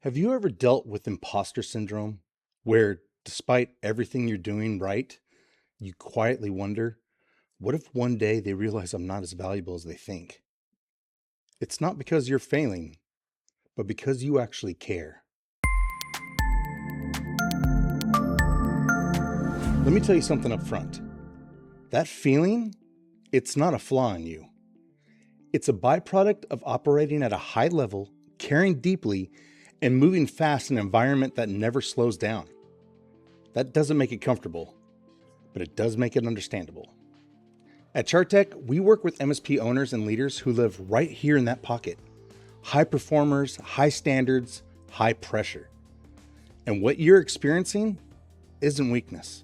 Have you ever dealt with imposter syndrome, where despite everything you're doing right, you quietly wonder, what if one day they realize I'm not as valuable as they think? It's not because you're failing, but because you actually care. Let me tell you something up front. That feeling, it's not a flaw in you. It's a byproduct of operating at a high level, caring deeply, and moving fast in an environment that never slows down. That doesn't make it comfortable, but it does make it understandable. At CharTec, we work with MSP owners and leaders who live right here in that pocket. High performers, high standards, high pressure. And what you're experiencing isn't weakness.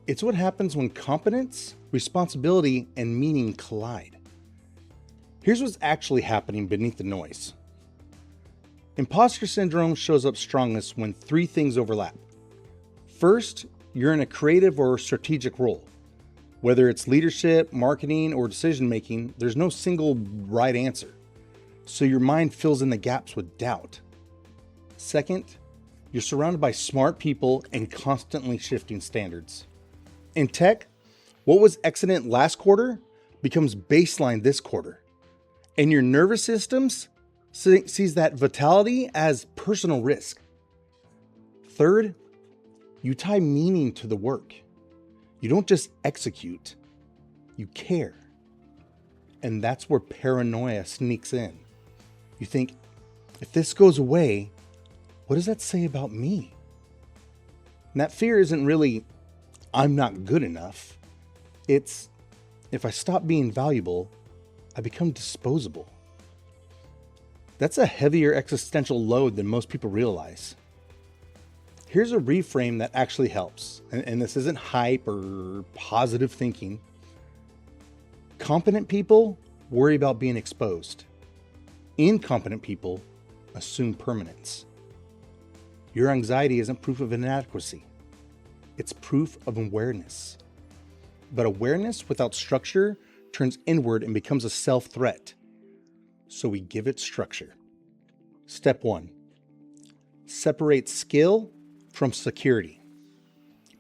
It's what happens when competence, responsibility, and meaning collide. Here's what's actually happening beneath the noise. Imposter syndrome shows up strongest when three things overlap. First, you're in a creative or strategic role. Whether it's leadership, marketing, or decision-making, there's no single right answer. So your mind fills in the gaps with doubt. Second, you're surrounded by smart people and constantly shifting standards. In tech, what was excellent last quarter becomes baseline this quarter. And your nervous systems sees that vitality as personal risk. Third, you tie meaning to the work. You don't just execute, you care. And that's where paranoia sneaks in. You think, if this goes away, what does that say about me? And that fear isn't really, I'm not good enough. It's, if I stop being valuable, I become disposable. That's a heavier existential load than most people realize. Here's a reframe that actually helps, and this isn't hype or positive thinking. Competent people worry about being exposed. Incompetent people assume permanence. Your anxiety isn't proof of inadequacy. It's proof of awareness. But awareness without structure turns inward and becomes a self-threat. So we give it structure. Step 1. Separate skill from security.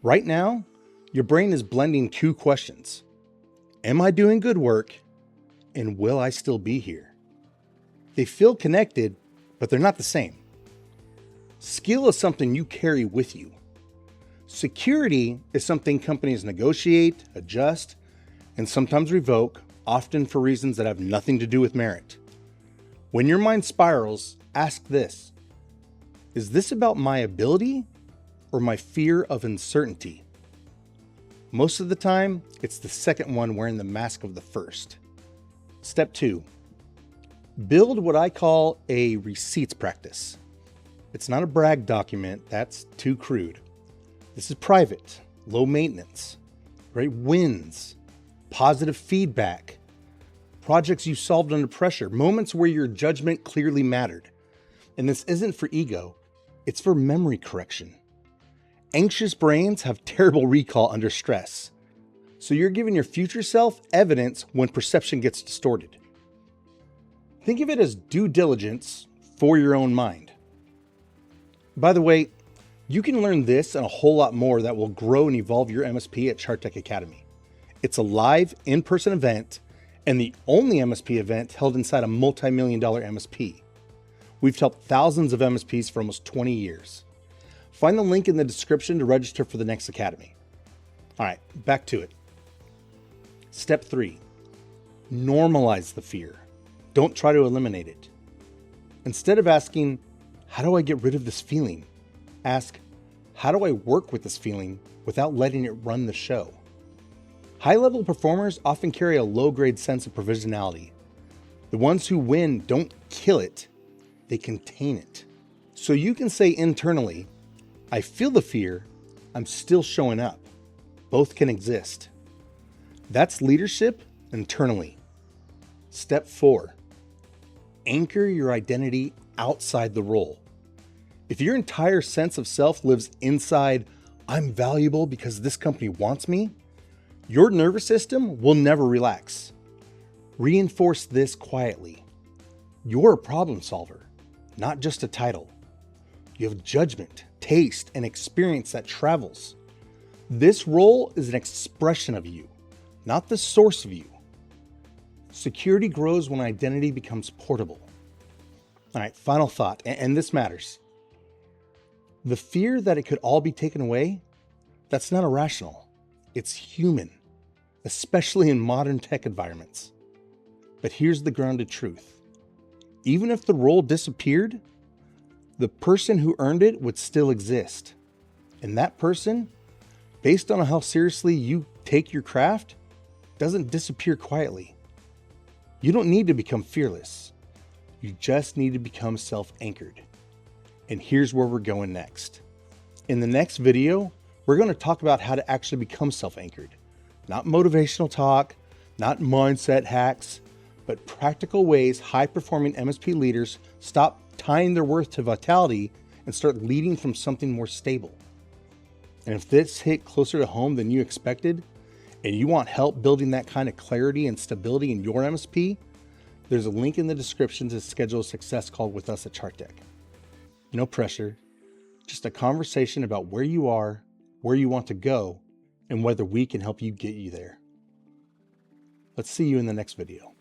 Right now, your brain is blending two questions. Am I doing good work? And will I still be here? They feel connected, but they're not the same. Skill is something you carry with you. Security is something companies negotiate, adjust, and sometimes revoke, often for reasons that have nothing to do with merit. When your mind spirals, ask this: is this about my ability or my fear of uncertainty? Most of the time, it's the second one wearing the mask of the first. Step 2. Build what I call a receipts practice. It's not a brag document, that's too crude. This is private, low maintenance, great wins, positive feedback, projects you solved under pressure, moments where your judgment clearly mattered. And this isn't for ego, it's for memory correction. Anxious brains have terrible recall under stress. So you're giving your future self evidence when perception gets distorted. Think of it as due diligence for your own mind. By the way, you can learn this and a whole lot more that will grow and evolve your MSP at CharTec Academy. It's a live, in-person event and the only MSP event held inside a multi-million-dollar MSP. We've helped thousands of MSPs for almost 20 years. Find the link in the description to register for the next academy. All right, back to it. Step 3, normalize the fear. Don't try to eliminate it. Instead of asking, how do I get rid of this feeling? Ask, how do I work with this feeling without letting it run the show? High-level performers often carry a low-grade sense of provisionality. The ones who win don't kill it, they contain it. So you can say internally, I feel the fear, I'm still showing up. Both can exist. That's leadership internally. Step 4, anchor your identity outside the role. If your entire sense of self lives inside, I'm valuable because this company wants me, your nervous system will never relax. Reinforce this quietly. You're a problem solver, not just a title. You have judgment, taste, and experience that travels. This role is an expression of you, not the source of you. Security grows when identity becomes portable. All right, final thought, and this matters. The fear that it could all be taken away, that's not irrational. It's human, especially in modern tech environments. But here's the grounded truth. Even if the role disappeared, the person who earned it would still exist. And that person, based on how seriously you take your craft, doesn't disappear quietly. You don't need to become fearless. You just need to become self-anchored. And here's where we're going next. In the next video, we're going to talk about how to actually become self-anchored. Not motivational talk, not mindset hacks, but practical ways high-performing MSP leaders stop tying their worth to vitality and start leading from something more stable. And if this hit closer to home than you expected, and you want help building that kind of clarity and stability in your MSP, there's a link in the description to schedule a success call with us at CharTec. No pressure, just a conversation about where you are, where you want to go, and whether we can help you get you there. Let's see you in the next video.